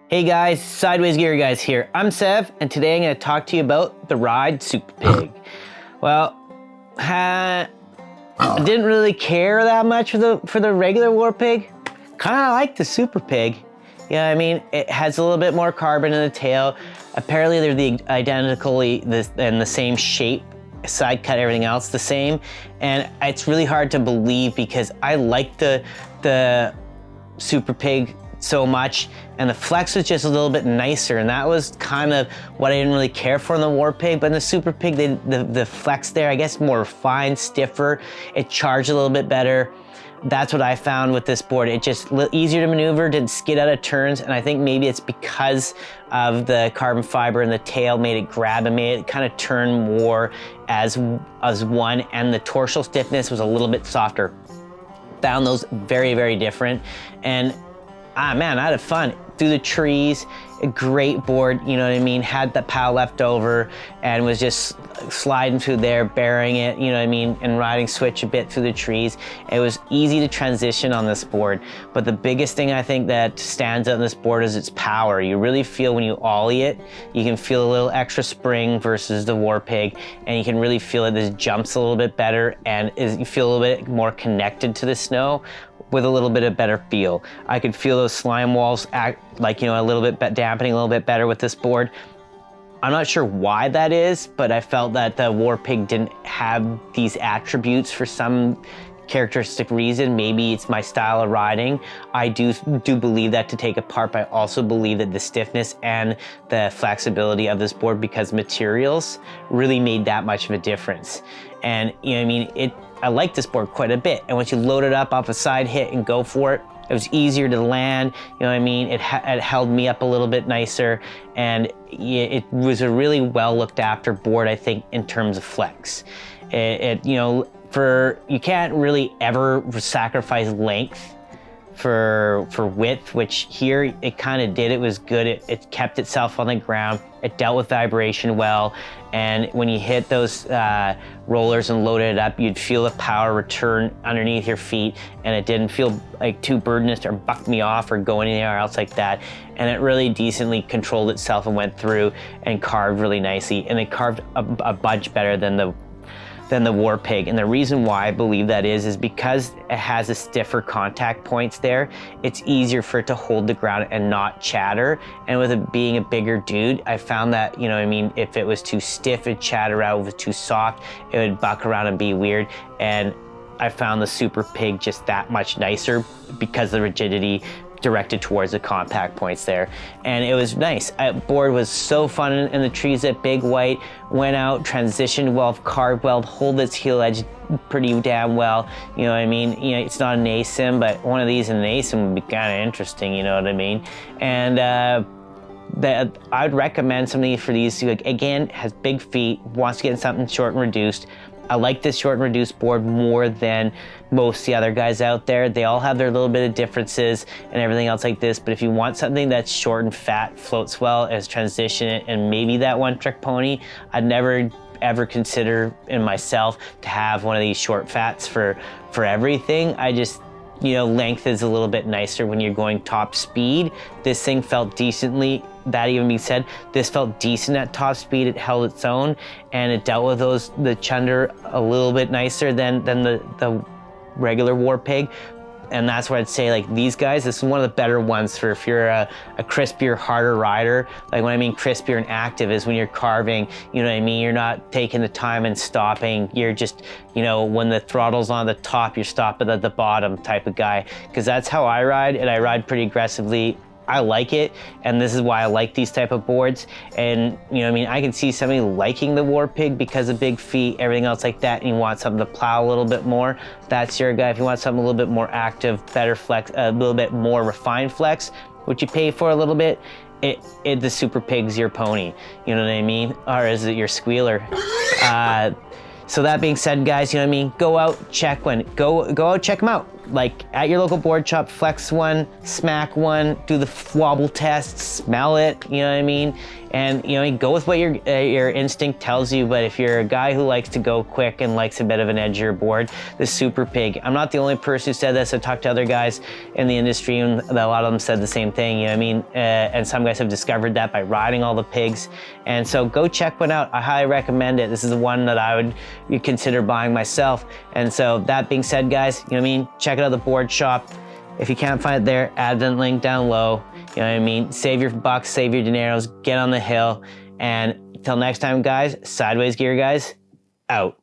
Hey guys, Sideways Gear Guys here. I'm Sev, and today I'm going to talk to you about the ride SuperPig. Well, I didn't really care that much for the regular Warpig. Kind of like the SuperPig. You know what I mean? It has a little bit more carbon in the tail. Apparently they're identically the same shape. Side cut, everything else the same. And it's really hard to believe because I like the SuperPig so much, and the flex was just a little bit nicer, and that was kind of what I didn't really care for in the Warpig. But in the SuperPig, the flex there, I guess, more refined, stiffer. It charged a little bit better. That's what I found with this board. It just easier to maneuver, didn't skid out of turns, and I think maybe it's because of the carbon fiber in the tail made it grab and made it kind of turn more as one, and the torsional stiffness was a little bit softer. Found those very, very different, and man, I had fun through the trees. A great board, you know what I mean? Had the POW left over and was just sliding through there, bearing it, you know what I mean? And riding switch a bit through the trees. It was easy to transition on this board. But the biggest thing I think that stands out on this board is its power. You really feel when you ollie it, you can feel a little extra spring versus the Warpig, and you can really feel that this jumps a little bit better and you feel a little bit more connected to the snow with a little bit of better feel. I could feel those slime walls act like, you know, a little bit dampening a little bit better with this board. I'm not sure why that is, but I felt that the Warpig didn't have these attributes for some characteristic reason. Maybe it's my style of riding. I do believe that to take apart, but I also believe that the stiffness and the flexibility of this board, because materials, really made that much of a difference. And you know what I mean? I like this board quite a bit. And once you load it up off a side hit and go for it, it was easier to land, you know what I mean? It held me up a little bit nicer, and it was a really well looked after board, I think, in terms of flex. You know, you can't really ever sacrifice length for width, which here it kind of did. It was good. It kept itself on the ground. It dealt with vibration well. And when you hit those rollers and loaded it up, you'd feel the power return underneath your feet, and it didn't feel like too burdenous or buck me off or go anywhere else like that. And it really decently controlled itself and went through and carved really nicely. And it carved a bunch better than the Warpig. And the reason why I believe that is because it has a stiffer contact points there. It's easier for it to hold the ground and not chatter. And with it being a bigger dude, I found that, you know what I mean, if it was too stiff, it'd chatter out. If it was too soft, it would buck around and be weird. And I found the SuperPig just that much nicer because the rigidity directed towards the compact points there. And it was nice. Board was so fun in the trees. That big white went out, transitioned well, carved well, hold its heel edge pretty damn well. You know what I mean? You know, it's not an ASIM, but one of these in an ASIM would be kind of interesting, you know what I mean? And I would recommend something for these. Again, has big feet, wants to get something short and reduced. I like this short and reduced board more than most of the other guys out there. They all have their little bit of differences and everything else like this, but if you want something that's short and fat, floats well, as transition and maybe that one trick pony, I'd never ever consider in myself to have one of these short fats for everything. I just, you know, length is a little bit nicer when you're going top speed. This thing felt decently. That even being said, this felt decent at top speed. It held its own, and it dealt with the chunder a little bit nicer than the regular Warpig. And that's what I'd say, like, these guys, this is one of the better ones for if you're a crispier, harder rider. Like, when I mean crispier and active is when you're carving, you know what I mean? You're not taking the time and stopping. You're just, you know, when the throttle's on the top, you're stopping at the bottom type of guy. Because that's how I ride, and I ride pretty aggressively. I like it, and this is why I like these type of boards. And you know what I mean, I can see somebody liking the Warpig because of big feet, everything else like that, and you want something to plow a little bit more, that's your guy. If you want something a little bit more active, better flex, a little bit more refined flex, what you pay for a little bit, the SuperPig's your pony, you know what I mean? Or is it your squealer? So that being said, guys, you know what I mean? Go out, check out, check them out. like at your local board shop, flex one, smack one, do the wobble test, smell it, you know what I mean? And you know, go with what your instinct tells you. But if you're a guy who likes to go quick and likes a bit of an edgier board, the SuperPig. I'm not the only person who said this. I talked to other guys in the industry, and a lot of them said the same thing. You know what I mean? And some guys have discovered that by riding all the pigs. And so go check one out. I highly recommend it. This is the one that I would consider buying myself. And so that being said, guys, you know what I mean? Check it out at the board shop. If you can't find it there, add the link down low. You know what I mean? Save your bucks, save your dineros, get on the hill. And until next time, guys, Sideways Gear guys, out.